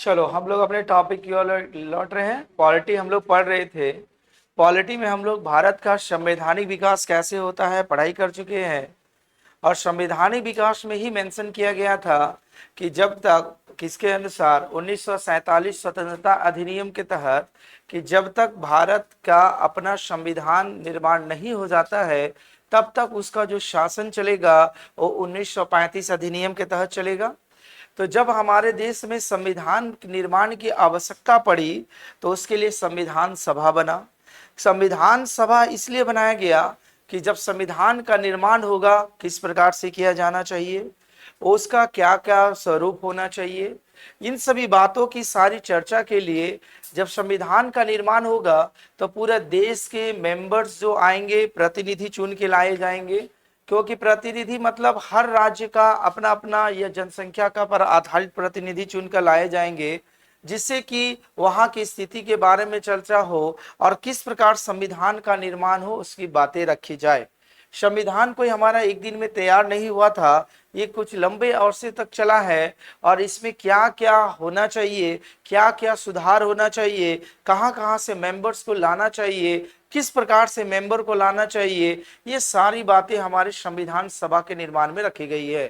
चलो हम लोग अपने टॉपिक की ओर लौट रहे हैं। पॉलिटी हम लोग पढ़ रहे थे। पॉलिटी में हम लोग भारत का संवैधानिक विकास कैसे होता है पढ़ाई कर चुके हैं। और संवैधानिक विकास में ही मेंशन किया गया था कि जब तक किसके अनुसार 1947 स्वतंत्रता अधिनियम के तहत कि जब तक भारत का अपना संविधान निर्माण नहीं हो जाता है तब तक उसका जो शासन चलेगा वो 1935 अधिनियम के तहत चलेगा। तो जब हमारे देश में संविधान निर्माण की आवश्यकता पड़ी तो उसके लिए संविधान सभा बना। संविधान सभा इसलिए बनाया गया कि जब संविधान का निर्माण होगा किस प्रकार से किया जाना चाहिए, उसका क्या क्या स्वरूप होना चाहिए, इन सभी बातों की सारी चर्चा के लिए जब संविधान का निर्माण होगा तो पूरे देश के मेंबर्स जो आएंगे प्रतिनिधि चुन के लाए जाएंगे। क्योंकि प्रतिनिधि मतलब हर राज्य का अपना अपना या जनसंख्या का पर आधारित प्रतिनिधि चुनकर लाए जाएंगे जिससे कि वहां की स्थिति के बारे में चर्चा हो और किस प्रकार संविधान का निर्माण हो उसकी बातें रखी जाए। संविधान कोई हमारा एक दिन में तैयार नहीं हुआ था, ये कुछ लंबे अरसे तक चला है और इसमें क्या क्या होना चाहिए, क्या क्या सुधार होना चाहिए, कहाँ कहाँ से मेंबर्स को लाना चाहिए, किस प्रकार से मेंबर को लाना चाहिए, ये सारी बातें हमारे संविधान सभा के निर्माण में रखी गई है।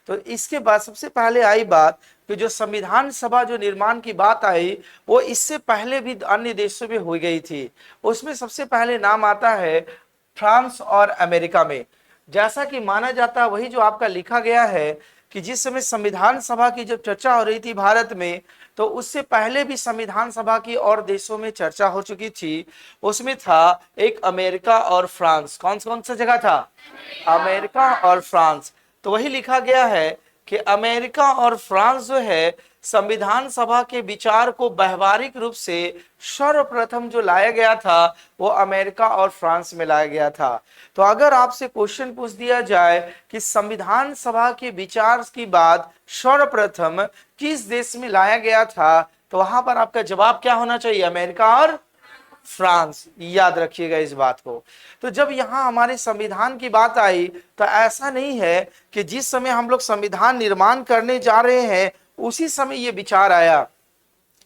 तो इसके बाद सबसे पहले आई बात कि जो संविधान सभा जो निर्माण की बात आई वो इससे पहले भी अन्य देशों में हो गई थी। उसमें सबसे पहले नाम आता है फ्रांस और अमेरिका में। जैसा कि माना जाता है वही जो आपका लिखा गया है कि जिस समय संविधान सभा की जब चर्चा हो रही थी भारत में तो उससे पहले भी संविधान सभा की और देशों में चर्चा हो चुकी थी। उसमें था एक अमेरिका और फ्रांस। कौन कौन सा जगह था? अमेरिका और फ्रांस। तो वही लिखा गया है कि अमेरिका और फ्रांस जो है संविधान सभा के विचार को व्यवहारिक रूप से सर्वप्रथम जो लाया गया था वो अमेरिका और फ्रांस में लाया गया था। तो अगर आपसे क्वेश्चन पूछ दिया जाए कि संविधान सभा के विचार की बात सर्वप्रथम किस देश में लाया गया था तो वहां पर आपका जवाब क्या होना चाहिए? अमेरिका और फ्रांस। याद रखिएगा इस बात को। तो जब यहां हमारे संविधान की बात आई तो ऐसा नहीं है कि जिस समय हम लोग संविधान निर्माण करने जा रहे हैं उसी समय ये विचार आया।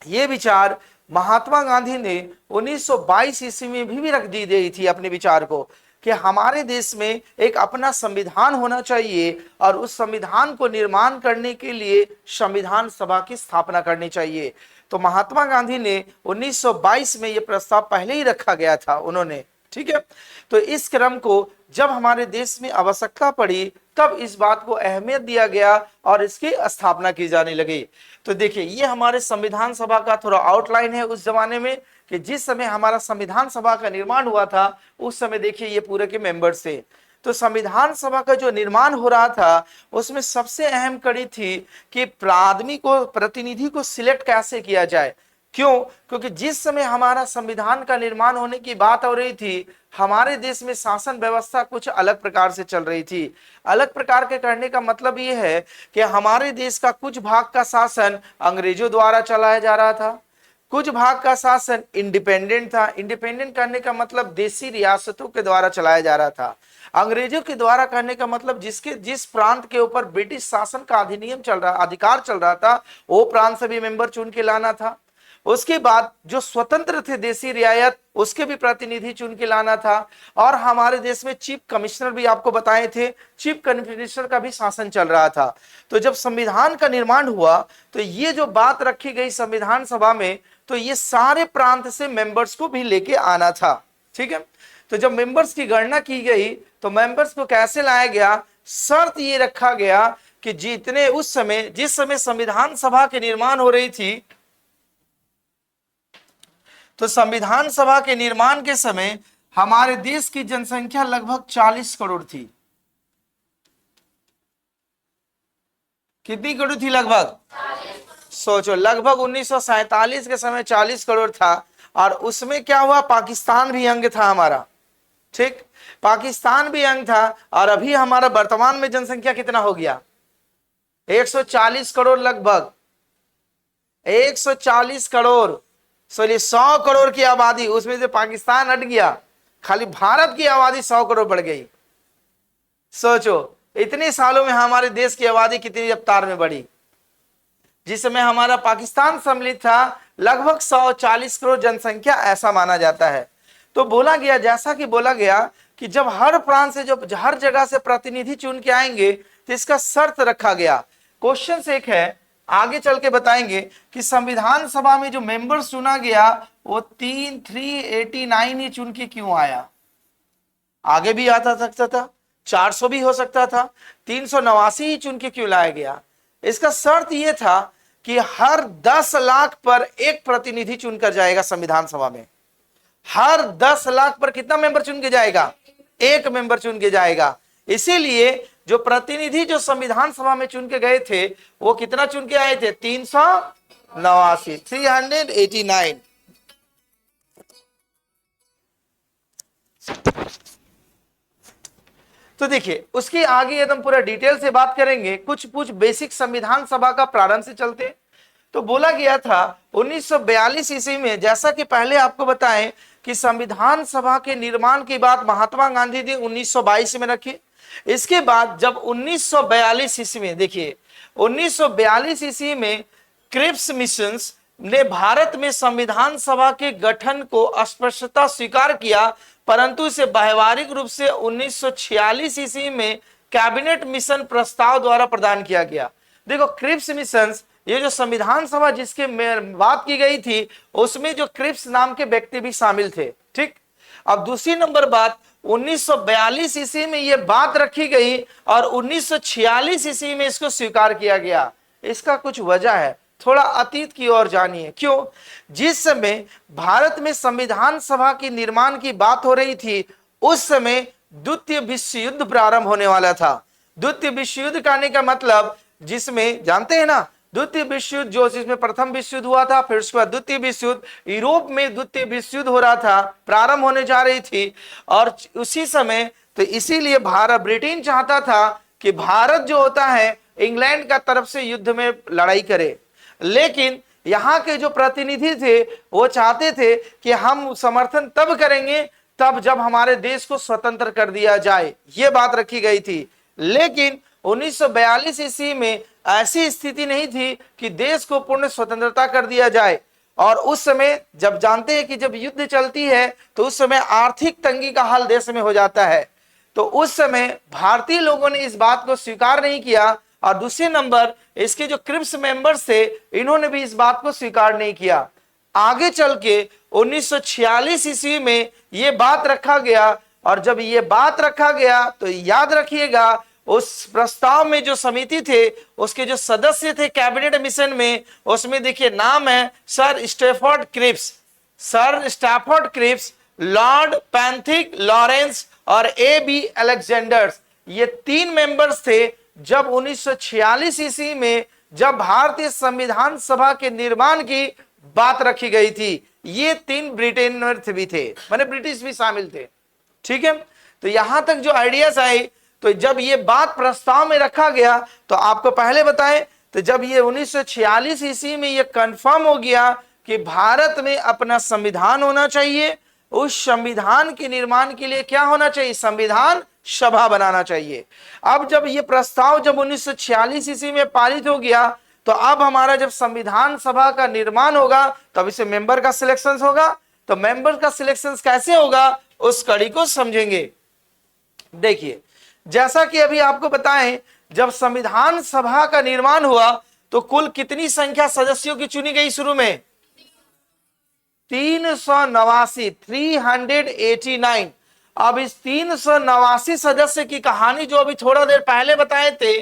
ये विचार महात्मा गांधी ने 1922 ईस्वी में भी रख दी गई थी अपने विचार को कि हमारे देश में एक अपना संविधान होना चाहिए और उस संविधान को निर्माण करने के लिए संविधान सभा की स्थापना करनी चाहिए। तो महात्मा गांधी ने 1922 में यह प्रस्ताव पहले ही रखा गया था उन्होंने। ठीक है। तो इस क्रम को जब हमारे देश में आवश्यकता पड़ी तब इस बात को अहमियत दिया गया और इसकी स्थापना की जाने लगी। तो देखिए ये हमारे संविधान सभा का थोड़ा आउटलाइन है उस जमाने में कि जिस समय हमारा संविधान सभा का निर्माण हुआ था उस समय देखिए ये पूरे के मेंबर्स थे। तो संविधान सभा का जो निर्माण हो रहा था उसमें सबसे अहम कड़ी थी कि आदमी को प्रतिनिधि को सिलेक्ट कैसे किया जाए। क्यों? क्योंकि जिस समय हमारा संविधान का निर्माण होने की बात हो रही थी हमारे देश में शासन व्यवस्था कुछ अलग प्रकार से चल रही थी। अलग प्रकार के करने का मतलब ये है कि हमारे देश का कुछ भाग का शासन अंग्रेजों द्वारा चलाया जा रहा था, कुछ भाग का शासन इंडिपेंडेंट था। इंडिपेंडेंट करने का मतलब देशी रियासतों के द्वारा चलाया जा रहा था। अंग्रेजों के द्वारा करने का मतलब जिस प्रांत के ऊपर ब्रिटिश शासन का अधिकार चल रहा था वो प्रांत से भी मेंबर चुन के लाना था। उसके बाद जो स्वतंत्र थे देशी रियायत उसके भी प्रतिनिधि चुन के लाना था। और हमारे देश में चीफ कमिश्नर भी आपको बताए थे, चीफ कमिश्नर का भी शासन चल रहा था। तो जब संविधान का निर्माण हुआ तो ये जो बात रखी गई संविधान सभा में तो ये सारे प्रांत से मेंबर्स को भी लेके आना था। ठीक है। तो जब मेंबर्स की गणना की गई तो मेंबर्स को कैसे लाया गया? शर्त ये रखा गया कि जितने उस समय जिस समय संविधान सभा के निर्माण हो रही थी तो संविधान सभा के निर्माण के समय हमारे देश की जनसंख्या लगभग 40 करोड़ थी। कितनी करोड़ थी? लगभग सोचो लगभग 1947 के समय 40 करोड़ था। और उसमें क्या हुआ? पाकिस्तान भी अंग था हमारा। ठीक, पाकिस्तान भी अंग था। और अभी हमारा वर्तमान में जनसंख्या कितना हो गया? 140 करोड़, लगभग 140 करोड़। सॉरी 100 करोड़ की आबादी, उसमें से पाकिस्तान हट गया, खाली भारत की आबादी 100 करोड़ बढ़ गई। सोचो इतने सालों में हमारे देश की आबादी कितनी रफ्तार में बढ़ी। जिस समय हमारा पाकिस्तान सम्मिलित था, लगभग 140 करोड़ जनसंख्या ऐसा माना जाता है। तो बोला गया, जैसा कि बोला गया कि जब हर प्रांत से, जो हर जगह से प्रतिनिधि चुन के आएंगे, तो इसका शर्त रखा गया। क्वेश्चन से एक है, आगे चल के बताएंगे कि संविधान सभा में जो मेंबर्स चुना गया वो 389 ही चुन के क्यों आया? आगे भी आता सकता था, 400 भी हो सकता था, 389 ही चुन के क्यों लाया गया? इसका शर्त यह था कि हर 10 लाख पर एक प्रतिनिधि चुनकर जाएगा संविधान सभा में। हर 10 लाख पर कितना मेंबर चुन के जाएगा? एक मेंबर चुन के जाएगा। इसीलिए जो प्रतिनिधि जो संविधान सभा में चुन के गए थे वो कितना चुन के आए थे? 389, 389। तो देखिए, उसके आगे एकदम पूरा डिटेल से बात करेंगे। कुछ बेसिक संविधान सभा का प्रारंभ से चलते। तो बोला गया था 1942 ईस्वी में, जैसा कि पहले आपको बताएं कि संविधान सभा के निर्माण की बात महात्मा गांधी ने 1922 में रखी। इसके बाद जब 1942 ईस्वी में, देखिए 1942 ईस्वी में क्रिप्स मिशंस ने भारत में संविधान सभा के गठन को स्पष्टता स्वीकार किया, परंतु इसे व्यवहारिक रूप से 1946 ईस्वी में कैबिनेट मिशन प्रस्ताव द्वारा प्रदान किया गया। देखो, क्रिप्स मिशंस, ये जो संविधान सभा जिसके बात की गई थी, उसमें जो क्रिप्स नाम के व्यक्ति भी शामिल थे। ठीक, अब दूसरी नंबर बात, 1942 ईस्वी में यह बात रखी गई और 1946 ईस्वी में इसको स्वीकार किया गया। इसका कुछ वजह है, थोड़ा अतीत की ओर जानिए। क्यों? जिस समय भारत में संविधान सभा के निर्माण की बात हो रही थी, उस समय द्वितीय विश्व युद्ध प्रारंभ होने वाला था। द्वितीय विश्व युद्ध कहने का मतलब, जिसमें जानते हैं ना, द्वितीय विश्व युद्ध जो, जिसमें प्रथम विश्व युद्ध हुआ था, फिर उसके बाद द्वितीय विश्व युद्ध, यूरोप में द्वितीय विश्व युद्ध हो रहा था, प्रारंभ होने जा रही थी। और उसी समय तो इसीलिए भारत, ब्रिटेन चाहता था कि भारत जो होता है इंग्लैंड का तरफ से युद्ध में लड़ाई करे, लेकिन यहाँ के जो प्रतिनिधि थे वो चाहते थे कि हम समर्थन तब करेंगे तब जब हमारे देश को स्वतंत्र कर दिया जाए, ये बात रखी गई थी। लेकिन 1942 ईस्वी में ऐसी स्थिति नहीं थी कि देश को पूर्ण स्वतंत्रता कर दिया जाए। और उस समय जब जानते हैं कि जब युद्ध चलती है तो उस समय आर्थिक तंगी का हाल देश में हो जाता है। तो उस समय भारतीय लोगों ने इस बात को स्वीकार नहीं किया, और दूसरे नंबर इसके जो क्रिप्स मेंबर्स थे, इन्होंने भी इस बात को स्वीकार नहीं किया। आगे चल के 1946 ईस्वी में यह बात रखा गया, और जब यह बात रखा गया तो याद रखिएगा, उस प्रस्ताव में जो समिति थे, उसके जो सदस्य थे कैबिनेट मिशन में, उसमें देखिए नाम है sir Stafford Cripps, sir Stafford Cripps, lord Pethick Lawrence और A.B. अलेक्जेंडर्स, ये 3 मेंबर्स थे। जब 1946 ईस्वी में जब भारतीय संविधान सभा के निर्माण की बात रखी गई थी, ये 3 ब्रिटेनर भी थे, माने ब्रिटिश भी शामिल थे। ठीक है, तो यहां तक जो आइडियाज आए, तो जब ये बात प्रस्ताव में रखा गया, तो आपको पहले बताएं, तो जब ये 1946 ईस्वी में ये कंफर्म हो गया कि भारत में अपना संविधान होना चाहिए, उस संविधान के निर्माण के लिए क्या होना चाहिए? संविधान सभा बनाना चाहिए। अब जब ये प्रस्ताव जब 1946 ईस्वी में पारित हो गया, तो अब हमारा जब संविधान सभा का निर्माण होगा तब इसे मेंबर का सिलेक्शन होगा। तो मेंबर का सिलेक्शन कैसे होगा, उस कड़ी को समझेंगे। देखिए, जैसा कि अभी आपको बताएं, जब संविधान सभा का निर्माण हुआ तो कुल कितनी संख्या सदस्यों की चुनी गई? शुरू में 389, 389। अब इस 389 सदस्य की कहानी जो अभी थोड़ा देर पहले बताए थे,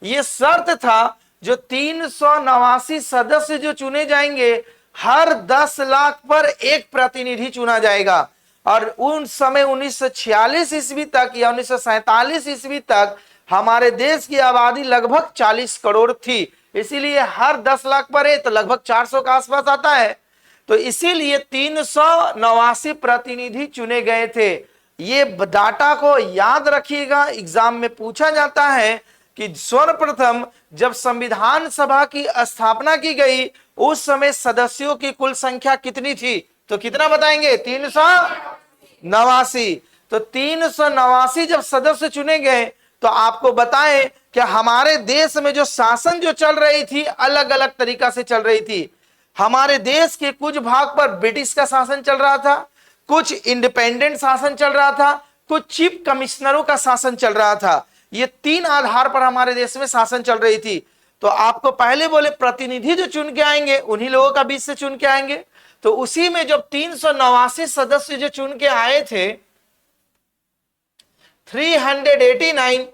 ये शर्त था जो 389 सदस्य जो चुने जाएंगे, हर 10 लाख पर एक प्रतिनिधि चुना जाएगा। और उन समय 1946 ईस्वी तक या 1947 ईस्वी तक हमारे देश की आबादी लगभग 40 करोड़ थी, इसीलिए हर 10 लाख पर है तो लगभग 400 के आसपास आता है। तो इसीलिए 389 प्रतिनिधि चुने गए थे। ये डाटा को याद रखिएगा, एग्जाम में पूछा जाता है कि सर्वप्रथम जब संविधान सभा की स्थापना की गई, उस समय सदस्यों की कुल संख्या कितनी थी? तो कितना बताएंगे? 389। तो 389 जब सदस्य चुने गए तो आपको बताएं कि हमारे देश में जो शासन जो चल रही थी अलग अलग तरीका से चल रही थी। हमारे देश के कुछ भाग पर ब्रिटिश का शासन चल रहा था, कुछ इंडिपेंडेंट शासन चल रहा था, कुछ चीफ कमिश्नरों का शासन चल रहा था। ये तीन आधार पर हमारे देश में शासन चल रही थी। तो आपको पहले बोले प्रतिनिधि जो चुन के आएंगे उन्हीं लोगों का बीच से चुन के आएंगे। तो उसी में जब 389 सदस्य जो चुन के आए थे 389,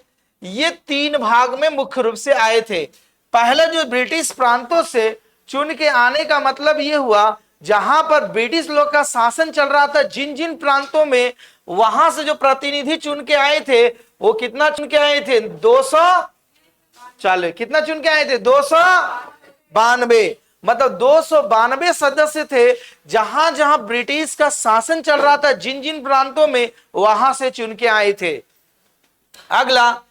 ये तीन भाग में मुख्य रूप से आए थे। पहला जो ब्रिटिश प्रांतों से चुन के आने का मतलब ये हुआ जहां पर ब्रिटिश लोग का शासन चल रहा था, जिन जिन प्रांतों में, वहां से जो प्रतिनिधि चुन के आए थे वो कितना चुन के आए थे? 200, चलो कितना चुन के आए थे? 292। मतलब 292 सदस्य थे जहां जहां ब्रिटिश का शासन चल रहा था, जिन जिन प्रांतों में, वहां से चुन के आए थे। अगला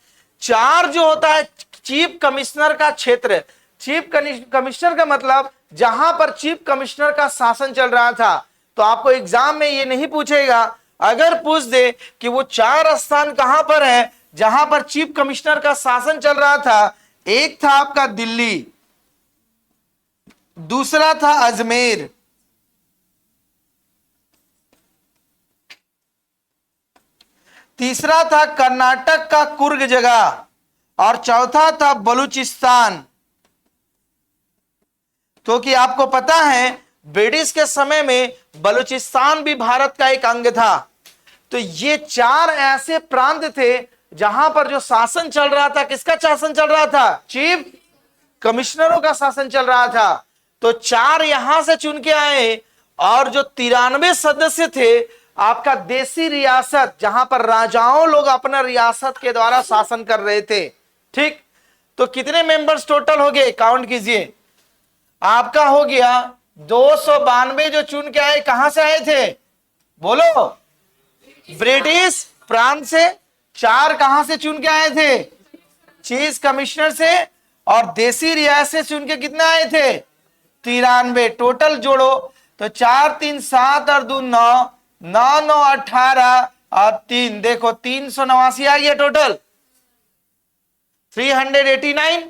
4 जो होता है चीफ कमिश्नर का क्षेत्र। चीफ कमिश्नर का मतलब जहां पर चीफ कमिश्नर का शासन चल रहा था। तो आपको एग्जाम में ये नहीं पूछेगा, अगर पूछ दे कि वो 4 स्थान कहां पर है जहां पर चीफ कमिश्नर का शासन चल रहा था, एक था आपका दिल्ली, दूसरा था अजमेर, तीसरा था कर्नाटक का कुर्ग जगह, और चौथा था बलूचिस्तान। तो कि आपको पता है ब्रिटिश के समय में बलूचिस्तान भी भारत का एक अंग था। तो ये 4 ऐसे प्रांत थे जहां पर जो शासन चल रहा था, किसका शासन चल रहा था? चीफ कमिश्नरों का शासन चल रहा था। तो 4 यहां से चुन के आए, और जो 93 सदस्य थे आपका देसी रियासत, जहां पर राजाओं लोग अपना रियासत के द्वारा शासन कर रहे थे। ठीक, तो कितने मेंबर्स टोटल हो गए? काउंट कीजिए। आपका हो गया 292 जो चुन के आए। कहां से आए थे? बोलो। ब्रिटिश प्रांत से। 4 कहां से चुन के आए थे? चीफ कमिश्नर से। और देसी रियासत से चुन के कितने आए थे? 93। टोटल जोड़ो तो 4 3 7 और 2 9, 9 9 18 और 3 देखो 389 आ गया टोटल 389।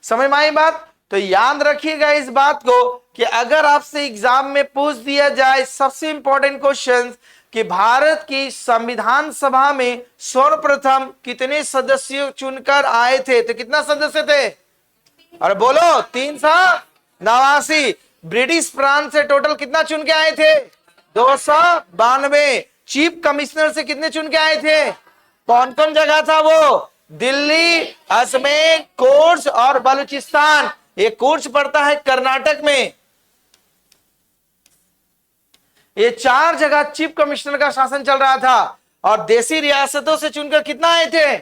समझ में आई बात? तो याद रखिएगा इस बात को कि अगर आपसे एग्जाम में पूछ दिया जाए सबसे इंपॉर्टेंट क्वेश्चन कि भारत की संविधान सभा में सर्वप्रथम कितने सदस्य चुनकर आए थे, तो कितना सदस्य थे? और बोलो 389। ब्रिटिश प्रांत से टोटल कितना चुन के आए थे? 292। चीफ कमिश्नर से कितने चुन के आए थे? कौन कौन जगह था वो? दिल्ली, अजमेर, कोर्स और बलूचिस्तान। ये कोर्स पड़ता है कर्नाटक में। ये 4 जगह चीफ कमिश्नर का शासन चल रहा था। और देसी रियासतों से चुनकर कितना आए थे?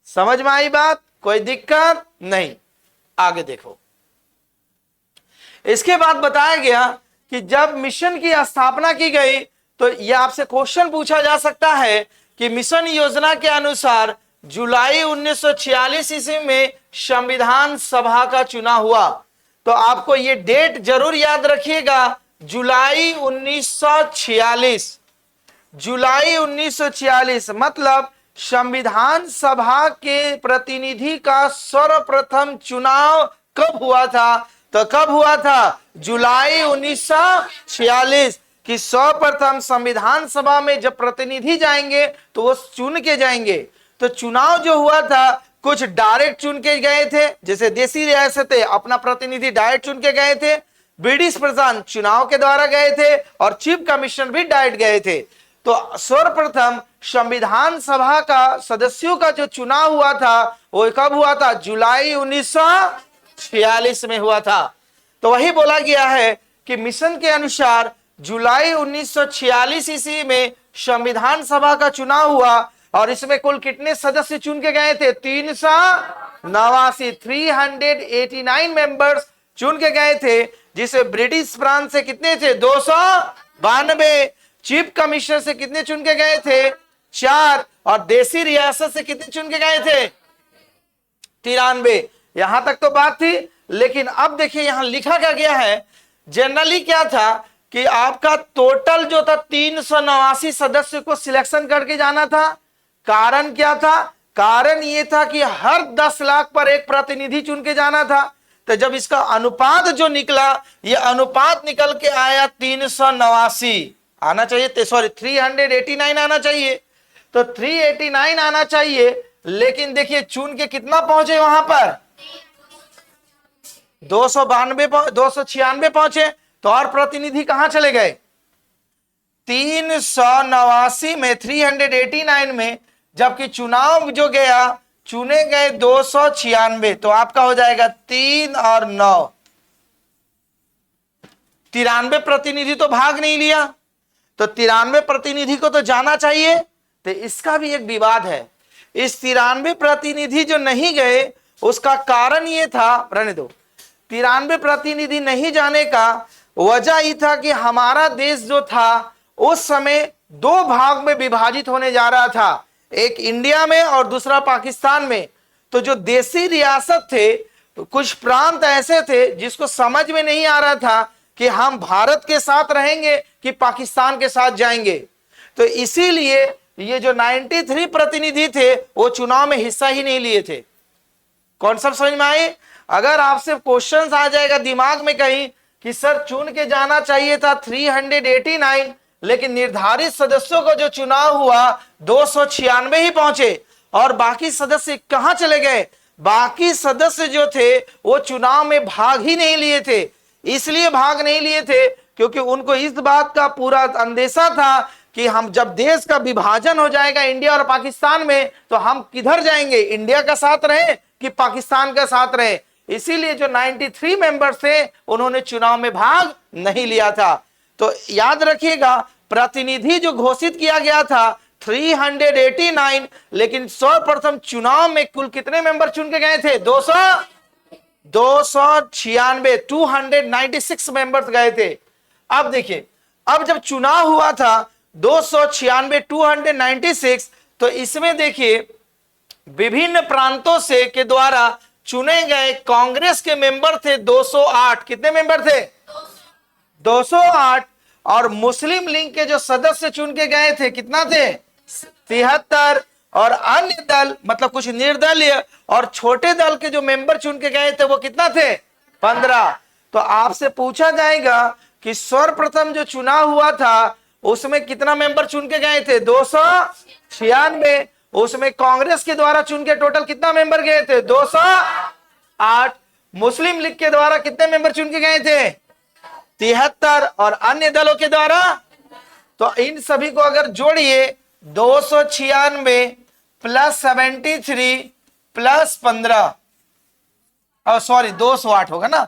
समझ में आई बात? कोई दिक्कत नहीं। आगे देखो, इसके बाद बताया गया कि जब मिशन की स्थापना की गई तो यह आपसे क्वेश्चन पूछा जा सकता है कि मिशन योजना के अनुसार जुलाई 1946 ईस्वी में संविधान सभा का चुनाव हुआ। तो आपको ये डेट जरूर याद रखिएगा, जुलाई 1946। जुलाई 1946 मतलब संविधान सभा के प्रतिनिधि का सर्वप्रथम चुनाव कब हुआ था? तो कब हुआ था? जुलाई 1946 की सर्वप्रथम संविधान सभा में जब प्रतिनिधि जाएंगे तो वो चुन के जाएंगे। तो चुनाव जो हुआ था कुछ डायरेक्ट चुन के गए थे, जैसे देसी रियासतें अपना प्रतिनिधि डायरेक्ट चुन के गए थे, ब्रिटिश प्रधान चुनाव के द्वारा गए थे, और चीफ कमिश्नर भी डायरेक्ट गए थे। तो सर्वप्रथम संविधान सभा का सदस्यों का जो चुनाव हुआ था वो कब हुआ था? जुलाई 1946 में हुआ था। तो वही बोला गया है कि मिशन के अनुसार जुलाई 1946 ईस्वी में संविधान सभा का चुनाव हुआ, और इसमें कुल कितने सदस्य चुन के गए थे? 389 मेंबर्स चुन के गए थे, जिसे ब्रिटिश प्रांत से कितने थे? 292। चीफ कमिश्नर से कितने चुन के गए थे? 4। और देसी रियासत से कितने चुन के गए थे? 93। यहां तक तो बात थी, लेकिन अब देखिए यहां लिखा क्या गया है। जनरली क्या था कि आपका टोटल जो था 389 सदस्य को सिलेक्शन करके जाना था, कारण क्या था? कारण ये था कि हर 10 लाख पर एक प्रतिनिधि चुन के जाना था। तो जब इसका अनुपात जो निकला, ये अनुपात निकल के आया 389 आना चाहिए, सॉरी 389 आना चाहिए। तो 389 आना चाहिए, लेकिन देखिए चुन के कितना पहुंचे वहां पर? 296 पहुंचे। तो और प्रतिनिधि कहां चले गए? 389 में 389 में, जबकि चुनाव जो गया चुने गए 296। तो आपका हो जाएगा 3 और 9, 93 प्रतिनिधि तो भाग नहीं लिया। तो 93 प्रतिनिधि को तो जाना चाहिए। तो इसका भी एक विवाद है। इस 93 प्रतिनिधि जो नहीं गए, उसका कारण ये था, रहने दो, 93 प्रतिनिधि नहीं जाने का वजह ये था कि हमारा देश जो था उस समय 2 भाग में विभाजित होने जा रहा था, एक इंडिया में और दूसरा पाकिस्तान में। तो जो देसी रियासत थे, कुछ प्रांत ऐसे थे जिसको समझ में नहीं आ रहा था कि हम भारत के साथ रहेंगे कि पाकिस्तान के साथ जाएंगे। तो इसीलिए ये जो 93 प्रतिनिधि थे वो चुनाव में हिस्सा ही नहीं लिए थे। कॉन्सेप्ट समझ में आई? अगर आपसे क्वेश्चन आ जाएगा दिमाग में कहीं कि सर चुन के जाना चाहिए था 389, लेकिन निर्धारित सदस्यों का जो चुनाव हुआ 296 ही पहुंचे, और बाकी सदस्य कहां चले गए? बाकी सदस्य जो थे वो चुनाव में भाग ही नहीं लिए थे। इसलिए भाग नहीं लिए थे क्योंकि उनको इस बात का पूरा अंदेशा था कि हम जब देश का विभाजन हो जाएगा इंडिया और पाकिस्तान में, तो हम किधर जाएंगे? इंडिया का साथ रहे कि पाकिस्तान का साथ रहे। इसीलिए जो 93 मेंबर्स थे उन्होंने चुनाव में भाग नहीं लिया था। तो याद रखिएगा, प्रतिनिधि जो घोषित किया गया था 389, लेकिन सर्वप्रथम चुनाव में कुल कितने मेंबर चुन के गए थे? 296, 296 मेंबर्स गए थे। अब देखिए, अब जब चुनाव हुआ था 296, 296, तो इसमें देखिए विभिन्न प्रांतों से के द्वारा चुने गए कांग्रेस के मेंबर थे 208। कितने मेंबर थे? 208। और मुस्लिम लीग के जो सदस्य चुन के गए थे कितना थे? 73। और अन्य दल, मतलब कुछ निर्दलीय और छोटे दल के जो मेंबर चुन के गए थे वो कितना थे? 15। तो आपसे पूछा जाएगा कि सर्वप्रथम जो चुनाव हुआ था उसमें कितना मेंबर चुन के गए थे? 296। उसमें कांग्रेस के द्वारा चुन के टोटल कितना मेंबर गए थे? 208। मुस्लिम लीग के द्वारा कितने मेंबर चुन के गए थे? 73। और अन्य दलों के द्वारा, तो इन सभी को अगर जोड़िए 296 प्लस 73 प्लस 15, और सॉरी 208 होगा ना।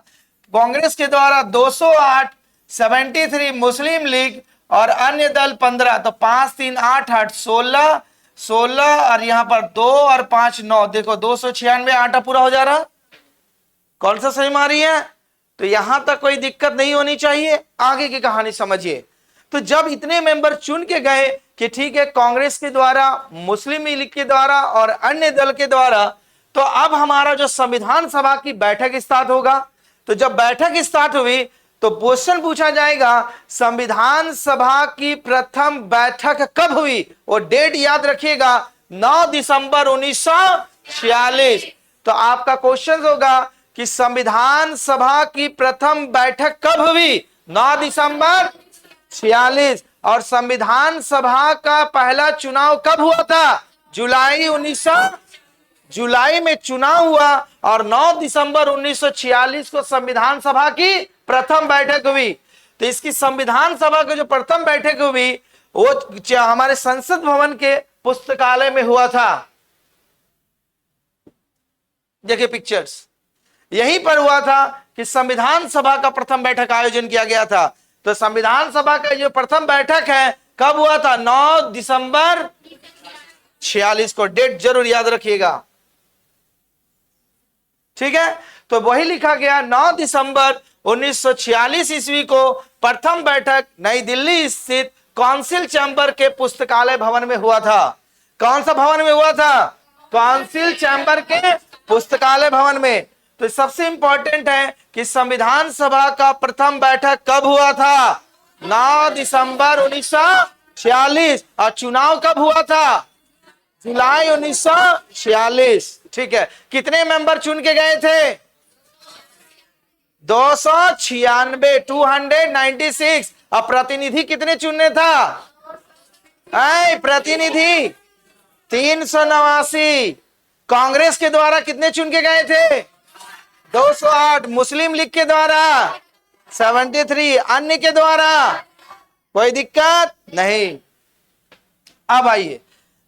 कांग्रेस के द्वारा 208, 73 मुस्लिम लीग और अन्य दल 15। तो 5 3 8 8 16 16 और यहां पर 2 और 5 9। देखो 296 आटा पूरा हो जा रहा। कौन सा सही मारी है? तो यहां तक कोई दिक्कत नहीं होनी चाहिए। आगे की कहानी समझिए। तो जब इतने मेंबर चुन के गए कि ठीक है कांग्रेस के द्वारा, मुस्लिम लीग के द्वारा और अन्य दल के द्वारा, तो अब हमारा जो संविधान सभा की बैठक स्टार्ट होगा। तो जब बैठक स्टार्ट हुई तो क्वेश्चन पूछा जाएगा संविधान सभा की प्रथम बैठक कब हुई? वो डेट याद रखिएगा, 9 दिसंबर 1946। तो आपका क्वेश्चन होगा कि संविधान सभा की प्रथम बैठक कब हुई? 9 दिसंबर 46। और संविधान सभा का पहला चुनाव कब हुआ था? जुलाई में चुनाव हुआ और 9 दिसंबर 1946 को संविधान सभा की प्रथम बैठक हुई। तो इसकी संविधान सभा की जो प्रथम बैठक हुई वो हमारे संसद भवन के पुस्तकालय में हुआ था। देखिए पिक्चर्स, यहीं पर हुआ था कि संविधान सभा का प्रथम बैठक आयोजन किया गया था। तो संविधान सभा का जो प्रथम बैठक है कब हुआ था? 9 दिसंबर 46 को। डेट जरूर याद रखिएगा, ठीक है। तो वही लिखा गया 9 दिसंबर 1946 ईस्वी को प्रथम बैठक नई दिल्ली स्थित काउंसिल चैम्बर के पुस्तकालय भवन में हुआ था। कौन सा भवन में हुआ था? काउंसिल चैम्बर के पुस्तकालय भवन में। तो सबसे इंपॉर्टेंट है कि संविधान सभा का प्रथम बैठक कब हुआ था? 9 दिसंबर 1946। और चुनाव कब हुआ था? जुलाई 1946। ठीक है, कितने मेंबर चुन के गए थे? 296, 296। अब प्रतिनिधि कितने चुनने था? प्रतिनिधि 389। कांग्रेस के द्वारा कितने चुन के गए थे? 208। मुस्लिम लीग के द्वारा 73। अन्य के द्वारा कोई दिक्कत नहीं। अब आइए,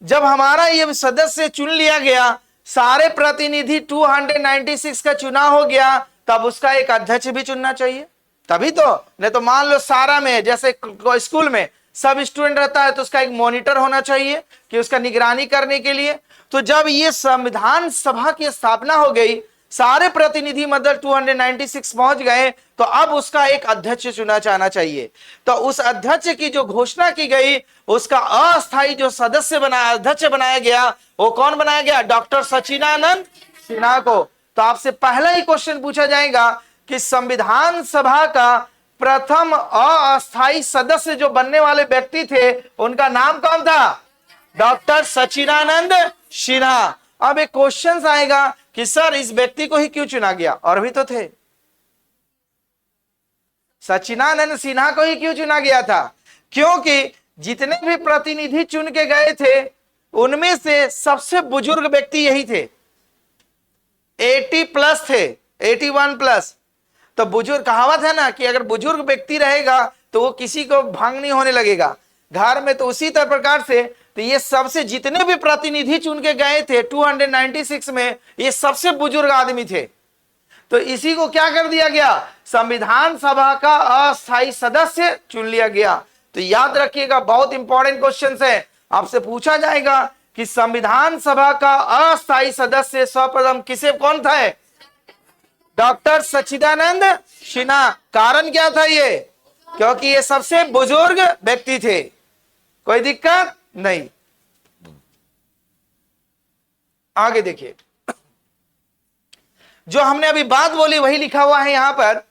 जब हमारा ये सदस्य चुन लिया गया, सारे प्रतिनिधि 296 का चुनाव हो गया, तब उसका एक अध्यक्ष भी चुनना चाहिए, तभी तो। नहीं तो मान लो सारा में, जैसे स्कूल में सब स्टूडेंट रहता है, तो उसका एक मॉनिटर होना चाहिए कि उसका निगरानी करने के लिए। तो जब ये संविधान सभा की स्थापना हो गई, सारे प्रतिनिधि मतलब 296 पहुंच गए, तो अब उसका एक अध्यक्ष चुना जाना चाहिए। तो उस अध्यक्ष की जो घोषणा की गई, उसका अस्थायी जो सदस्य बनाया, अध्यक्ष बनाया गया, वो कौन बनाया गया? डॉक्टर सच्चिदानंद सिन्हा को। तो आपसे पहला ही क्वेश्चन पूछा जाएगा कि संविधान सभा का प्रथम अस्थायी सदस्य जो बनने वाले व्यक्ति थे, उनका नाम कौन था? डॉक्टर सच्चिदानंद सिन्हा। अब एक क्वेश्चन आएगा कि सर इस व्यक्ति को ही क्यों चुना गया? और भी तो थे, सच्चिदानंद सिन्हा को ही क्यों चुना गया था? क्योंकि जितने भी प्रतिनिधि चुन के गए थे, उनमें से सबसे बुजुर्ग व्यक्ति यही थे। 80 प्लस थे, 81 प्लस। तो बुजुर्ग, कहावत है ना कि अगर बुजुर्ग व्यक्ति रहेगा तो वो किसी को भंग नहीं होने लगेगा घर में। तो उसी तरह प्रकार से तो ये सबसे, जितने भी प्रतिनिधि चुन के गए थे 296 में, ये सबसे बुजुर्ग आदमी थे। तो इसी को क्या कर दिया गया? संविधान सभा का अस्थायी सदस्य चुन लिया गया। तो याद रखिएगा, बहुत इंपॉर्टेंट क्वेश्चन है, आपसे पूछा जाएगा कि संविधान सभा का अस्थायी सदस्य सर्वप्रथम किसे, कौन था? डॉक्टर सच्चिदानंद सिन्हा। कारण क्या था ये? क्योंकि ये सबसे बुजुर्ग व्यक्ति थे। कोई दिक्कत नहीं। आगे देखिए, जो हमने अभी बात बोली वही लिखा हुआ है यहां पर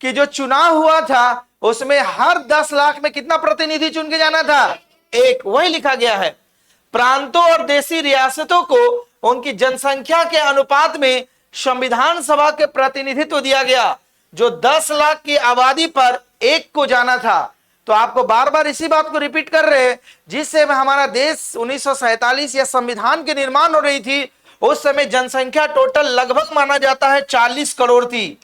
कि जो चुनाव हुआ था, उसमें हर 10 लाख में कितना प्रतिनिधि चुन के जाना था? एक। वही लिखा गया है। प्रांतों और देशी रियासतों को उनकी जनसंख्या के अनुपात में संविधान सभा के प्रतिनिधित्व दिया गया, जो 10 लाख की आबादी पर एक को जाना था। तो आपको बार बार इसी बात को रिपीट कर रहे हैं, जिससे हमारा देश 1947 या संविधान के निर्माण हो रही थी, उस समय जनसंख्या टोटल लगभग माना जाता है 40 करोड़ थी।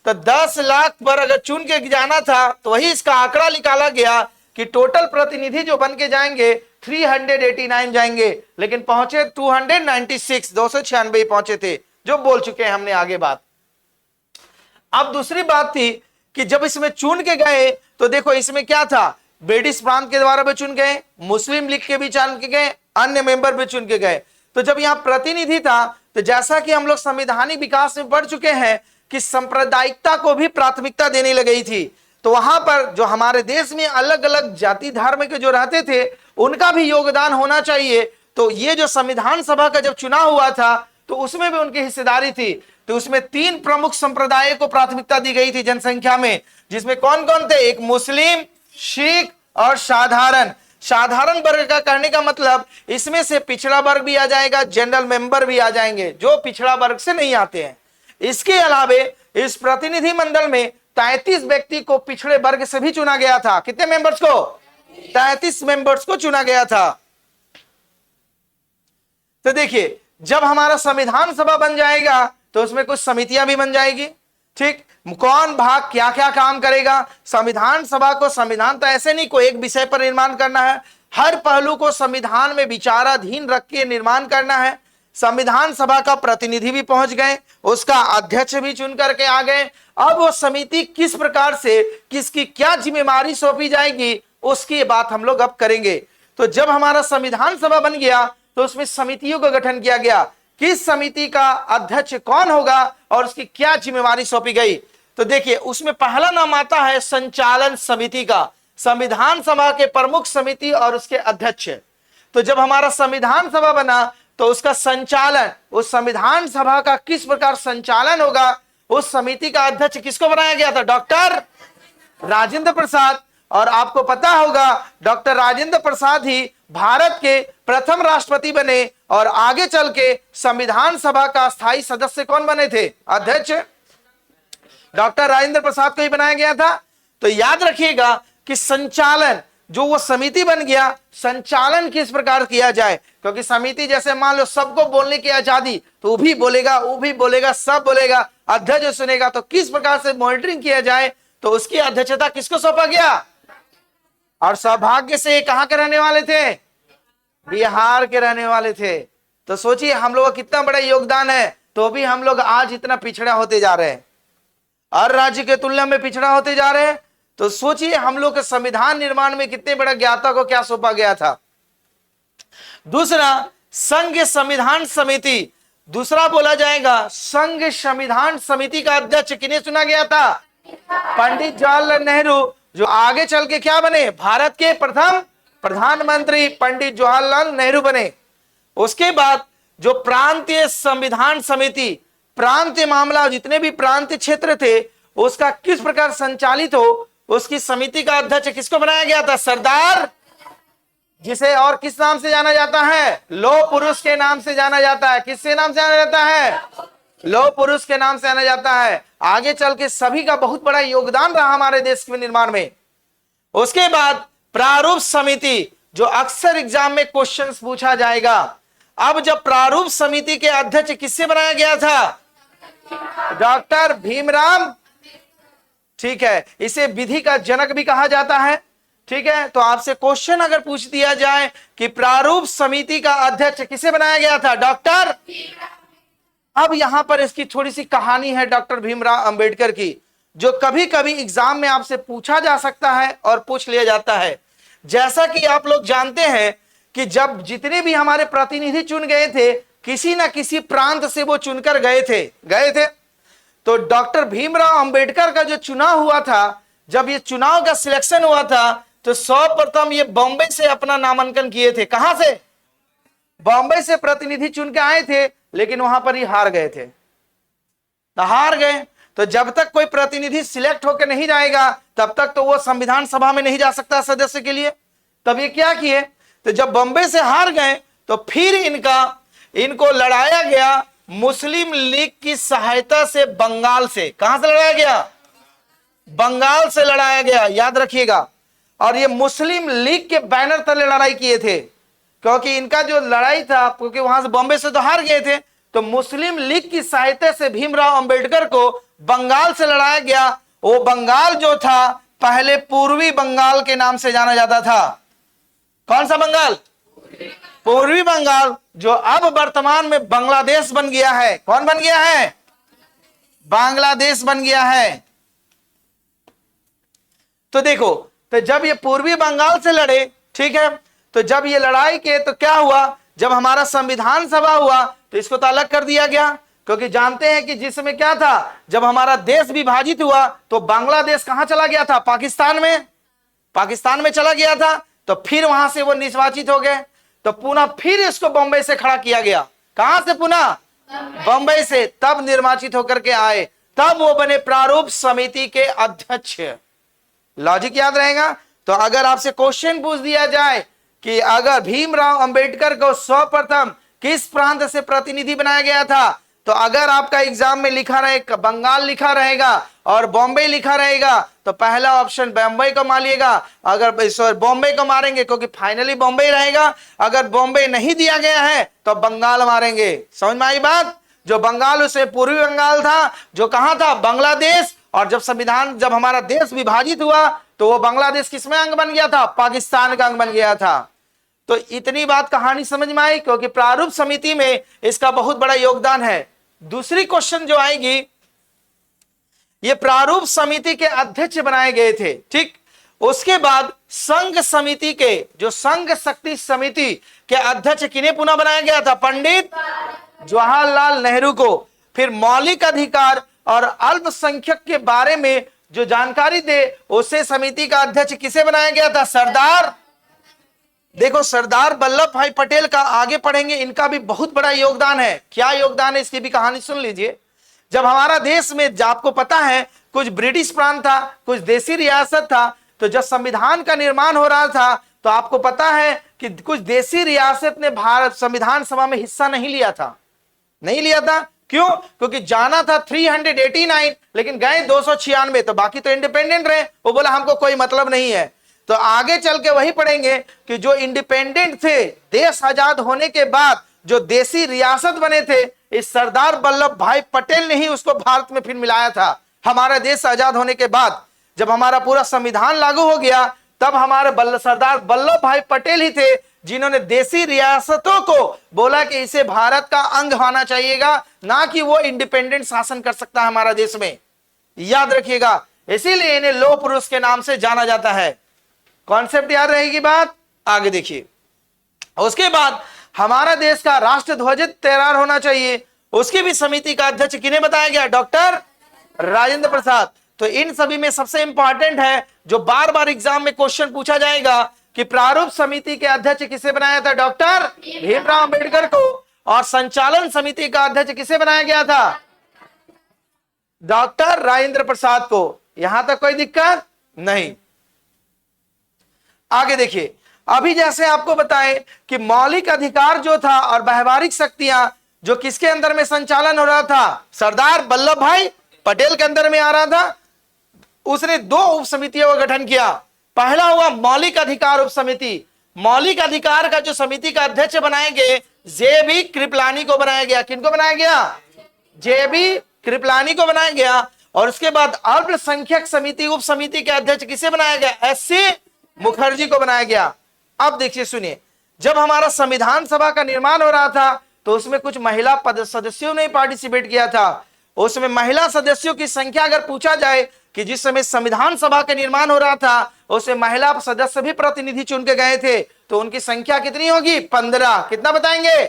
तो 10 लाख पर अगर चुन के जाना था, तो वही इसका आंकड़ा निकाला गया कि टोटल प्रतिनिधि जो बन के जाएंगे 389 जाएंगे, लेकिन पहुंचे 296, 296 पहुंचे थे, जो बोल चुके हैं हमने आगे बात। अब दूसरी बात थी कि जब इसमें चुन के गए, तो देखो इसमें क्या था? ब्रिटिश प्रांत के द्वारा भी चुन गए, मुस्लिम लीग के भी चुन के गए, अन्य मेंबर भी चुन के गए। तो जब यहां प्रतिनिधि था, तो जैसा कि हम लोग संवैधानिक विकास में पढ़ चुके हैं कि सांप्रदायिकता को भी प्राथमिकता देने लगी थी। तो वहां पर जो हमारे देश में अलग अलग जाति धर्म के जो रहते थे, उनका भी योगदान होना चाहिए। तो ये जो संविधान सभा का जब चुनाव हुआ था, तो उसमें भी उनकी हिस्सेदारी थी। तो उसमें 3 प्रमुख संप्रदायों को प्राथमिकता दी गई थी जनसंख्या में, जिसमें कौन कौन थे? एक मुस्लिम, सिख और साधारण। साधारण वर्ग का कहने का मतलब इसमें से पिछड़ा वर्ग भी आ जाएगा, जनरल मेंबर भी आ जाएंगे, जो पिछड़ा वर्ग से नहीं आते हैं। इसके अलावे इस प्रतिनिधि मंडल में 33 व्यक्ति को पिछड़े वर्ग से भी चुना गया था। कितने मेंबर्स को? 33 मेंबर्स को चुना गया था। तो देखिए, जब हमारा संविधान सभा बन जाएगा, तो उसमें कुछ समितियां भी बन जाएगी। ठीक, कौन भाग क्या क्या काम करेगा? संविधान सभा को, संविधान तो ऐसे नहीं कोई एक विषय पर निर्माण करना है, हर पहलू को संविधान में विचाराधीन रख के निर्माण करना है। संविधान सभा का प्रतिनिधि भी पहुंच गए, उसका अध्यक्ष भी चुन करके आ गए। अब वो समिति किस प्रकार से, किसकी क्या जिम्मेदारी सौंपी जाएगी, उसकी बात हम लोग अब करेंगे। तो जब हमारा संविधान सभा बन गया, तो उसमें समितियों का गठन किया गया। किस समिति का अध्यक्ष कौन होगा और उसकी क्या जिम्मेदारी सौंपी गई? तो देखिए, उसमें पहला नाम आता है संचालन समिति का, संविधान सभा के प्रमुख समिति और उसके अध्यक्ष। तो जब हमारा संविधान सभा बना, तो उसका संचालन, उस संविधान सभा का किस प्रकार संचालन होगा, उस समिति का अध्यक्ष किसको बनाया गया था? डॉक्टर राजेंद्र प्रसाद। और आपको पता होगा, डॉक्टर राजेंद्र प्रसाद ही भारत के प्रथम राष्ट्रपति बने और आगे चल के संविधान सभा का स्थायी सदस्य कौन बने थे? अध्यक्ष डॉक्टर राजेंद्र प्रसाद को ही बनाया गया था। तो याद रखिएगा कि संचालन जो वो समिति बन गया, संचालन किस प्रकार किया जाए, क्योंकि समिति जैसे मान लो सबको बोलने की आजादी, तो वो भी बोलेगा, सब बोलेगा, अध्यक्ष सुनेगा, तो किस प्रकार से मॉनिटरिंग किया जाए, तो उसकी अध्यक्षता किसको सौंपा गया? और सौभाग्य से ये कहां के रहने वाले थे? बिहार के रहने वाले थे। तो सोचिए हम लोग का कितना बड़ा योगदान है, तो भी हम लोग आज इतना पिछड़ा होते जा रहे हैं, हर राज्य के तुलना में पिछड़ा होते जा रहे हैं। तो सोचिए हम लोग के संविधान निर्माण में कितने बड़ा ज्ञाता को क्या सौंपा गया था। दूसरा, संघ संविधान समिति, दूसरा बोला जाएगा संघ संविधान समिति का अध्यक्ष किन्हें चुना गया था? पंडित जवाहरलाल नेहरू, जो आगे चल के क्या बने? भारत के प्रथम प्रधानमंत्री पंडित जवाहरलाल नेहरू बने। उसके बाद जो प्रांतीय संविधान समिति, प्रांतीय मामला, जितने भी प्रांतीय क्षेत्र थे उसका किस प्रकार संचालित हो, उसकी समिति का अध्यक्ष किसको बनाया गया था? सरदार, जिसे और किस नाम से जाना जाता है? लौह पुरुष के नाम से जाना जाता है। किससे नाम से जाना जाता है? लौह पुरुष के नाम से जाना जाता है। आगे चल के सभी का बहुत बड़ा योगदान रहा हमारे देश के निर्माण में। उसके बाद प्रारूप समिति, जो अक्सर एग्जाम में क्वेश्चंस पूछा जाएगा। अब जब प्रारूप समिति के अध्यक्ष किससे बनाया गया था? डॉक्टर भीमराव, ठीक है, इसे विधि का जनक भी कहा जाता है। ठीक है, तो आपसे क्वेश्चन अगर पूछ दिया जाए कि प्रारूप समिति का अध्यक्ष किसे बनाया गया था? डॉक्टर। अब यहां पर इसकी थोड़ी सी कहानी है डॉक्टर भीमराव अंबेडकर की, जो कभी कभी एग्जाम में आपसे पूछा जा सकता है और पूछ लिया जाता है। जैसा कि आप लोग जानते हैं कि जब जितने भी हमारे प्रतिनिधि चुन गए थे, किसी ना किसी प्रांत से वो चुनकर गए थे। तो डॉक्टर भीमराव अंबेडकर का जो चुनाव हुआ था, जब ये चुनाव का सिलेक्शन हुआ था, तो सर्वप्रथम ये बॉम्बे से अपना नामांकन किए थे। कहां से? बॉम्बे से प्रतिनिधि चुन के आए थे, लेकिन वहां पर ही हार गए थे। तो हार गए, तो जब तक कोई प्रतिनिधि सिलेक्ट होकर नहीं जाएगा, तब तक तो वो संविधान सभा में नहीं जा सकता सदस्य के लिए। तब ये क्या किए, तो जब बॉम्बे से हार गए, तो फिर इनको लड़ाया गया मुस्लिम लीग की सहायता से बंगाल से। कहां से लड़ाया गया? बंगाल से लड़ाया गया, याद रखिएगा। और ये मुस्लिम लीग के बैनर तले लड़ाई किए थे, क्योंकि इनका जो लड़ाई था, क्योंकि वहां से बॉम्बे से तो हार गए थे, तो मुस्लिम लीग की सहायता से भीमराव अंबेडकर को बंगाल से लड़ाया गया। वो बंगाल जो था पहले पूर्वी बंगाल के नाम से जाना जाता था। कौन सा बंगाल? पूर्वी बंगाल, जो अब वर्तमान में बांग्लादेश बन गया है। कौन बन गया है? बांग्लादेश बन गया है। तो देखो, तो जब ये पूर्वी बंगाल से लड़े, ठीक है, तो जब ये लड़ाई के, तो क्या हुआ, जब हमारा संविधान सभा हुआ तो इसको तो अलग कर दिया गया, क्योंकि जानते हैं कि जिस समय क्या था, जब हमारा देश विभाजित हुआ तो बांग्लादेश कहां चला गया था? पाकिस्तान में चला गया था। तो फिर वहां से वो निर्वाचित हो गए, तो पुनः फिर इसको बॉम्बे से खड़ा किया गया। कहां से? पुनः बॉम्बे से। तब निर्वाचित होकर के आए, तब वो बने प्रारूप समिति के अध्यक्ष। लॉजिक याद रहेगा। तो अगर आपसे क्वेश्चन पूछ दिया जाए कि अगर भीमराव अंबेडकर को सर्वप्रथम किस प्रांत से प्रतिनिधि बनाया गया था, तो अगर आपका एग्जाम में लिखा रहेगा बंगाल लिखा रहेगा और बॉम्बे लिखा रहेगा, तो पहला ऑप्शन बॉम्बे को मारिएगा। अगर बॉम्बे को मारेंगे, क्योंकि फाइनली बॉम्बे रहेगा। अगर बॉम्बे नहीं दिया गया है तो बंगाल मारेंगे। समझ में आई बात? जो बंगाल उसे पूर्वी बंगाल था, जो कहां था? बांग्लादेश। और जब हमारा देश विभाजित हुआ तो वो बांग्लादेश किसमें अंग बन गया था? पाकिस्तान का अंग बन गया था। तो इतनी बात कहानी समझ में आई, क्योंकि प्रारूप समिति में इसका बहुत बड़ा योगदान है। दूसरी क्वेश्चन जो आएगी, ये प्रारूप समिति के अध्यक्ष बनाए गए थे, ठीक। उसके बाद संघ समिति के, जो संघ शक्ति समिति के अध्यक्ष किन्हें पुनः बनाया गया था? पंडित जवाहरलाल नेहरू को। फिर मौलिक अधिकार और अल्पसंख्यक के बारे में जो जानकारी दे, उसे समिति का अध्यक्ष किसे बनाया गया था? सरदार। देखो, सरदार वल्लभ भाई पटेल का आगे पढ़ेंगे, इनका भी बहुत बड़ा योगदान है। क्या योगदान है, इसकी भी कहानी सुन लीजिए। जब हमारा देश में, आपको पता है, कुछ ब्रिटिश प्रांत था, कुछ देसी रियासत था, तो जब संविधान का निर्माण हो रहा था, तो आपको पता है कि कुछ देसी रियासत ने भारत संविधान सभा में हिस्सा नहीं लिया था, नहीं लिया था। क्यों? क्योंकि जाना था 389, लेकिन गए 296, तो बाकी तो इंडिपेंडेंट रहे। वो बोला हमको कोई मतलब नहीं है। तो आगे चल के वही पढ़ेंगे कि जो इंडिपेंडेंट थे, देश आजाद होने के बाद जो देसी रियासत बने थे, इस सरदार वल्लभ भाई पटेल ने ही उसको भारत में फिर मिलाया था। हमारा देश आजाद होने के बाद जब हमारा पूरा संविधान लागू हो गया, तब हमारे सरदार वल्लभ भाई पटेल ही थे जिन्होंने देसी रियासतों को बोला कि इसे भारत का अंग होना चाहिएगा, ना कि वो इंडिपेंडेंट शासन कर सकता है हमारा देश में। याद रखिएगा, इसीलिए इन्हें लौह पुरुष के नाम से जाना जाता है। कॉन्सेप्ट याद रहेगी बात। आगे देखिए, उसके बाद हमारा देश का राष्ट्र ध्वज तैयार होना चाहिए। उसकी भी समिति का अध्यक्ष किन्हें बताया गया? डॉक्टर राजेंद्र प्रसाद। तो इन सभी में सबसे इंपॉर्टेंट है, जो बार बार एग्जाम में क्वेश्चन पूछा जाएगा कि प्रारूप समिति के अध्यक्ष किसे बनाया था? डॉक्टर भीमराव अंबेडकर को। और संचालन समिति का अध्यक्ष किसे बनाया गया था? डॉक्टर राजेंद्र प्रसाद को। यहां तक कोई दिक्कत नहीं। आगे देखिए, अभी जैसे आपको बताएं कि मौलिक अधिकार जो था और व्यवहारिक शक्तियां जो किसके अंदर में संचालन हो रहा था? सरदार वल्लभ भाई पटेल के अंदर में आ रहा था। उसने 2 उप समितियों का गठन किया। पहला हुआ मौलिक अधिकार उप समिति। मौलिक अधिकार का जो समिति का अध्यक्ष बनाए गए, जे.बी. कृपलानी को बनाया गया। किनको बनाया गया? जे.बी. कृपलानी को बनाया गया। और उसके बाद अल्पसंख्यक समिति उप समिति के अध्यक्ष किसे बनाया गया? एस.सी. मुखर्जी को बनाया गया। अब देखिए, सुनिए, जब हमारा संविधान सभा का निर्माण हो रहा था तो उसमें कुछ महिला पद सदस्यों ने पार्टिसिपेट किया था। उसमें महिला सदस्यों की संख्या अगर पूछा जाए कि जिस समय संविधान सभा का निर्माण हो रहा था, उसमें महिला सदस्य भी प्रतिनिधि चुन के गए थे, तो उनकी संख्या कितनी होगी? 15। कितना बताएंगे?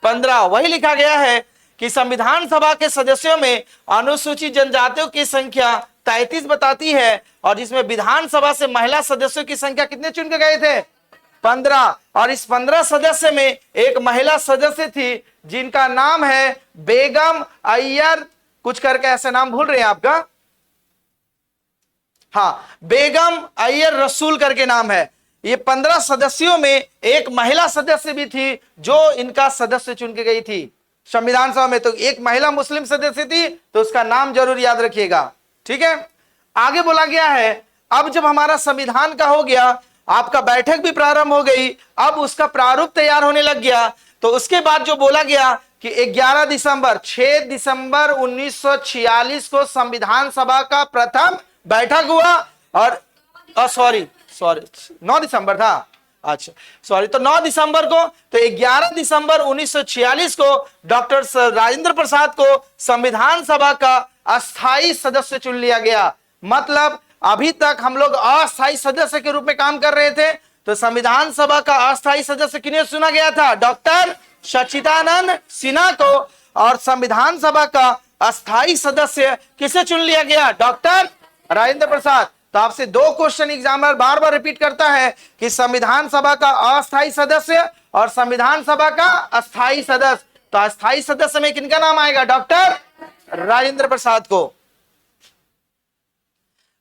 15। वही लिखा गया है कि संविधान सभा के सदस्यों में अनुसूचित जनजातियों की संख्या 33 बताती है, और जिसमें विधानसभा से महिला सदस्यों की संख्या कितने चुन के गए थे? 15। और इस 15 सदस्य में एक महिला सदस्य थी जिनका नाम है बेगम अय्यर, कुछ करके ऐसे नाम भूल रहे हैं आपका, हाँ, बेगम अय्यर रसूल करके नाम है। ये 15 सदस्यों में एक महिला सदस्य भी थी जो इनका सदस्य चुन के गई थी संविधान सभा में। तो एक महिला मुस्लिम सदस्य थी, तो उसका नाम जरूर याद रखिएगा। ठीक है, आगे बोला गया है, अब जब हमारा संविधान का हो गया, आपका बैठक भी प्रारंभ हो गई, अब उसका प्रारूप तैयार होने लग गया। तो उसके बाद जो बोला गया कि 11 दिसंबर 6 दिसंबर 1946 को संविधान सभा का प्रथम बैठक हुआ। और सॉरी 9 दिसंबर था, अच्छा सॉरी, तो 9 दिसंबर को, तो 11 दिसंबर 1946 को डॉक्टर राजेंद्र प्रसाद को संविधान सभा का अस्थाई सदस्य चुन लिया गया। मतलब अभी तक हम लोग अस्थाई सदस्य के रूप में काम कर रहे थे, तो संविधान सभा का अस्थाई सदस्य किन्हें चुना गया था? डॉक्टर सच्चिदानंद सिन्हा को। और संविधान सभा का अस्थाई सदस्य किसे चुन लिया गया? डॉक्टर राजेंद्र प्रसाद। तो आपसे 2 क्वेश्चन एग्जामिनर बार बार रिपीट करता है कि संविधान सभा का अस्थाई सदस्य और संविधान सभा का अस्थाई सदस्य। तो अस्थाई सदस्य में किनका नाम आएगा? डॉक्टर राजेंद्र प्रसाद को।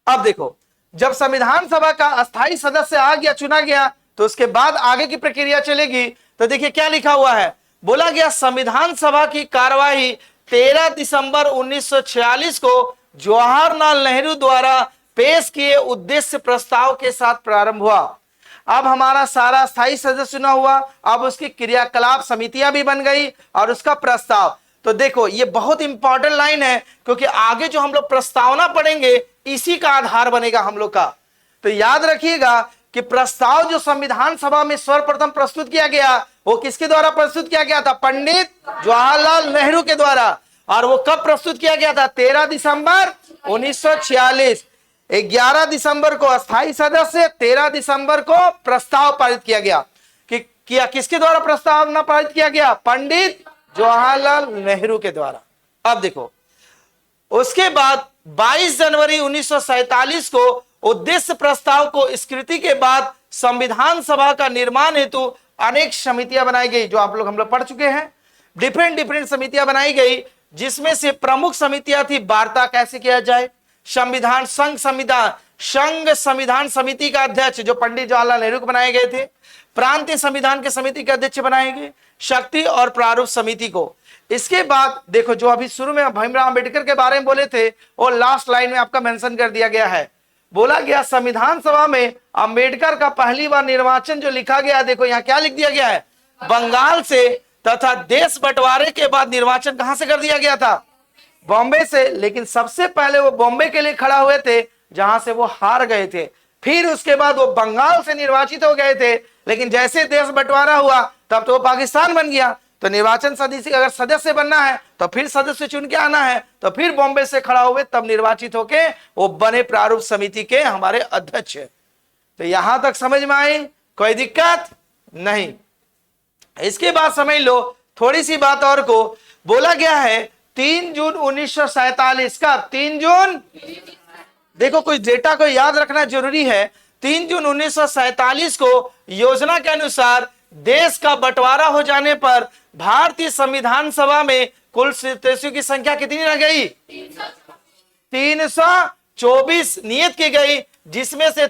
अब देखो, जब संविधान सभा का अस्थाई सदस्य आ गया, चुना गया, तो उसके बाद आगे की प्रक्रिया चलेगी। तो देखिए क्या लिखा हुआ है, बोला गया संविधान सभा की कार्यवाही 13 दिसंबर 1946 को जवाहरलाल नेहरू द्वारा पेश किए उद्देश्य प्रस्ताव के साथ प्रारंभ हुआ। अब हमारा सारा स्थायी सदस्य चुना हुआ, अब उसकी क्रियाकलाप समितियां भी बन गई और उसका प्रस्ताव। तो देखो ये बहुत इंपॉर्टेंट लाइन है, क्योंकि आगे जो हम लोग प्रस्तावना पढ़ेंगे इसी का आधार बनेगा हम लोग का। तो याद रखिएगा कि प्रस्ताव जो संविधान सभा में सर्वप्रथम प्रस्तुत किया गया, वो किसके द्वारा प्रस्तुत किया गया था? पंडित जवाहरलाल नेहरू के द्वारा। और वो कब प्रस्तुत किया गया था? 13 दिसंबर 1946। 11 दिसंबर को अस्थाई सदस्य, 13 दिसंबर को प्रस्ताव पारित किया गया। किसके द्वारा प्रस्तावना पारित किया गया? पंडित जवाहरलाल नेहरू के द्वारा। अब देखो, उसके बाद 22 जनवरी 1947 को उद्देश्य प्रस्ताव को स्वीकृति के बाद संविधान सभा का निर्माण हेतु अनेक समितियां बनाई गई, जो आप लोग हम लोग पढ़ चुके हैं। डिफरेंट समितियां बनाई गई, जिसमें से प्रमुख समितियां थी वार्ता कैसे किया जाए, संविधान संघ संविधान समिति का अध्यक्ष जो पंडित जवाहरलाल नेहरू को बनाए गए थे, प्रांतीय संविधान के समिति के अध्यक्ष बनाए गए, शक्ति और प्रारूप समिति को। इसके बाद देखो जो अभी शुरू में भीमराव अंबेडकर के बारे में बोले थे वो लास्ट लाइन में आपका मेंशन कर दिया गया है। बोला गया संविधान सभा में अंबेडकर का पहली बार निर्वाचन जो लिखा गया, देखो यहाँ क्या लिख दिया गया है, बंगाल से, तथा देश बंटवारे के बाद निर्वाचन कहां से कर दिया गया था, बॉम्बे से। लेकिन सबसे पहले वो बॉम्बे के लिए खड़ा हुए थे जहां से वो हार गए थे, फिर उसके बाद वो बंगाल से निर्वाचित हो गए थे, लेकिन जैसे देश बंटवारा हुआ तब तो वो पाकिस्तान बन गया। तो निर्वाचन समिति अगर सदस्य बनना है तो फिर सदस्य चुन के आना है, तो फिर बॉम्बे से खड़ा हुए तब निर्वाचित होके वो बने प्रारूप समिति के हमारे अध्यक्ष। तो यहां तक समझ में आई, कोई दिक्कत नहीं। इसके बाद समझ लो थोड़ी सी बात और को, बोला गया है 3 जून 1947 का 3 जून, देखो कुछ डेटा को याद रखना जरूरी है। 3 जून 1947 को योजना के अनुसार देश का बंटवारा हो जाने पर भारतीय संविधान सभा में कुल सदस्यों की संख्या कितनी रह गई, 324 नियत की गई, जिसमें से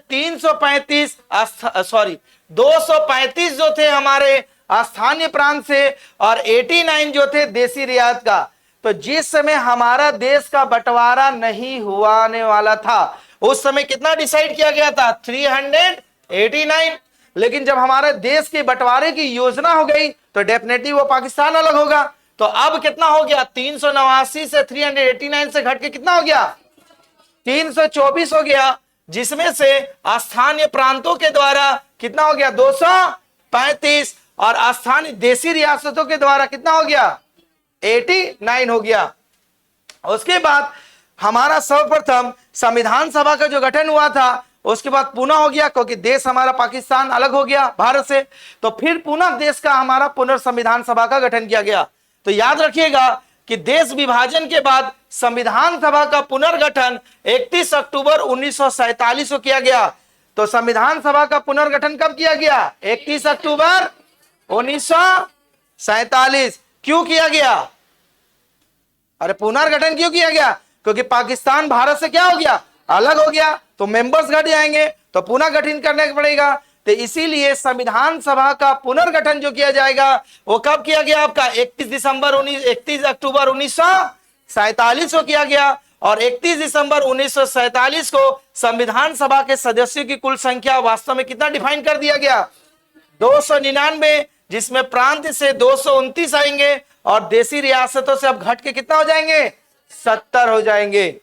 235 जो थे हमारे स्थानीय प्रांत से और 89 जो थे देसी रियासत का। तो जिस समय हमारा देश का बंटवारा नहीं हुआने वाला था उस समय कितना डिसाइड किया गया था, 389। लेकिन जब हमारे देश के बंटवारे की योजना हो गई तो डेफिनेटली वो पाकिस्तान अलग होगा। तो अब कितना हो गया, 389 से 389 से घट के कितना हो गया, 324 हो गया, जिसमें से स्थानीय प्रांतों के द्वारा कितना हो गया, 235, और स्थानीय देसी रियासतों के द्वारा कितना हो गया, 89 हो गया। उसके बाद हमारा सर्वप्रथम संविधान सभा का जो गठन हुआ था उसके बाद पुनः हो गया, क्योंकि देश हमारा पाकिस्तान अलग हो गया भारत से, तो फिर पुनः देश का हमारा पुनर्संविधान सभा का गठन किया गया। तो याद रखिएगा कि देश विभाजन के बाद संविधान सभा का पुनर्गठन 31 अक्टूबर 1947 को किया गया। तो संविधान सभा का पुनर्गठन कब किया गया, 31 अक्टूबर 1947। क्यों किया गया, अरे पुनर्गठन क्यों किया गया, क्योंकि पाकिस्तान भारत से क्या हो गया, अलग हो गया, तो मेंबर्स घट जाएंगे, तो पुनः गठन करने पड़ेगा। तो इसीलिए संविधान सभा का पुनर्गठन जो किया जाएगा वो कब किया गया आपका, 31 अक्टूबर 1947 को किया गया। और 31 दिसंबर 1947 को संविधान सभा के सदस्यों की कुल संख्या वास्तव में कितना डिफाइन कर दिया गया, 299, जिसमें प्रांत से 229 आएंगे और देसी रियासतों से अब घट के कितना हो जाएंगे, 70 हो जाएंगे।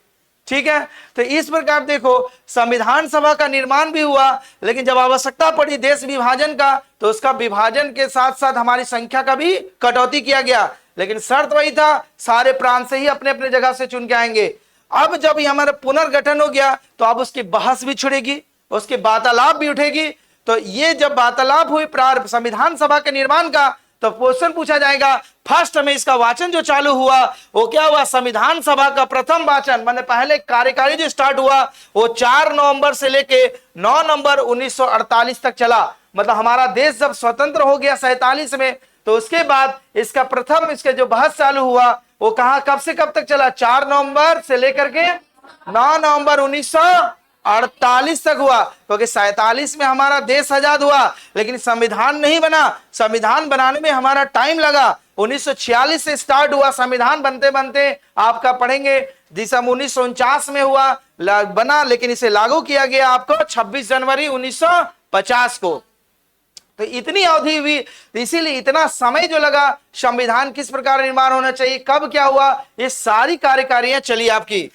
ठीक है, तो इस प्रकार देखो संविधान सभा का निर्माण भी हुआ, लेकिन जब आवश्यकता पड़ी देश विभाजन का तो उसका विभाजन के साथ साथ हमारी संख्या का भी कटौती किया गया, लेकिन शर्त वही था सारे प्रांत से ही अपने अपने जगह से चुन के आएंगे। अब जब ये हमारा पुनर्गठन हो गया तो अब उसकी बहस भी छुड़ेगी, उसकी वार्तालाप भी उठेगी। तो ये जब वार्तालाप हुई प्रारंभ संविधान सभा के निर्माण का, तो क्वेश्चन पूछा जाएगा, फर्स्ट में इसका वाचन जो चालू हुआ वो क्या हुआ, संविधान सभा का प्रथम वाचन माने पहले कार्यकारी जो स्टार्ट हुआ वो 4 नवंबर से लेके 9 नवंबर 1948 तक चला। मतलब हमारा देश जब स्वतंत्र हो गया 47 में, तो उसके बाद इसका प्रथम इसके जो बहस चालू हुआ वो कहा कब से कब तक चला, 4 नवंबर से लेकर के 9 नवंबर 1948 तक हुआ, क्योंकि 47 में हमारा देश आजाद हुआ लेकिन संविधान नहीं बना। संविधान बनाने में हमारा टाइम लगा, 1946 से स्टार्ट हुआ, संविधान बनते बनते आपका पढ़ेंगे दिसंबर 1949 में हुआ बना, लेकिन इसे लागू किया गया आपको 26 जनवरी 1950 को। तो इतनी अवधि हुई, इसीलिए इतना समय जो लगा संविधान किस प्रकार निर्माण होना चाहिए, कब क्या हुआ, ये सारी कार्यकारियां चली आपकी।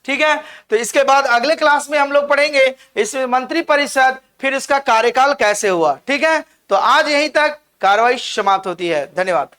ठीक है, तो इसके बाद अगले क्लास में हम लोग पढ़ेंगे इसमें मंत्री परिषद, फिर इसका कार्यकाल कैसे हुआ। ठीक है, तो आज यहीं तक कार्रवाई समाप्त होती है। धन्यवाद।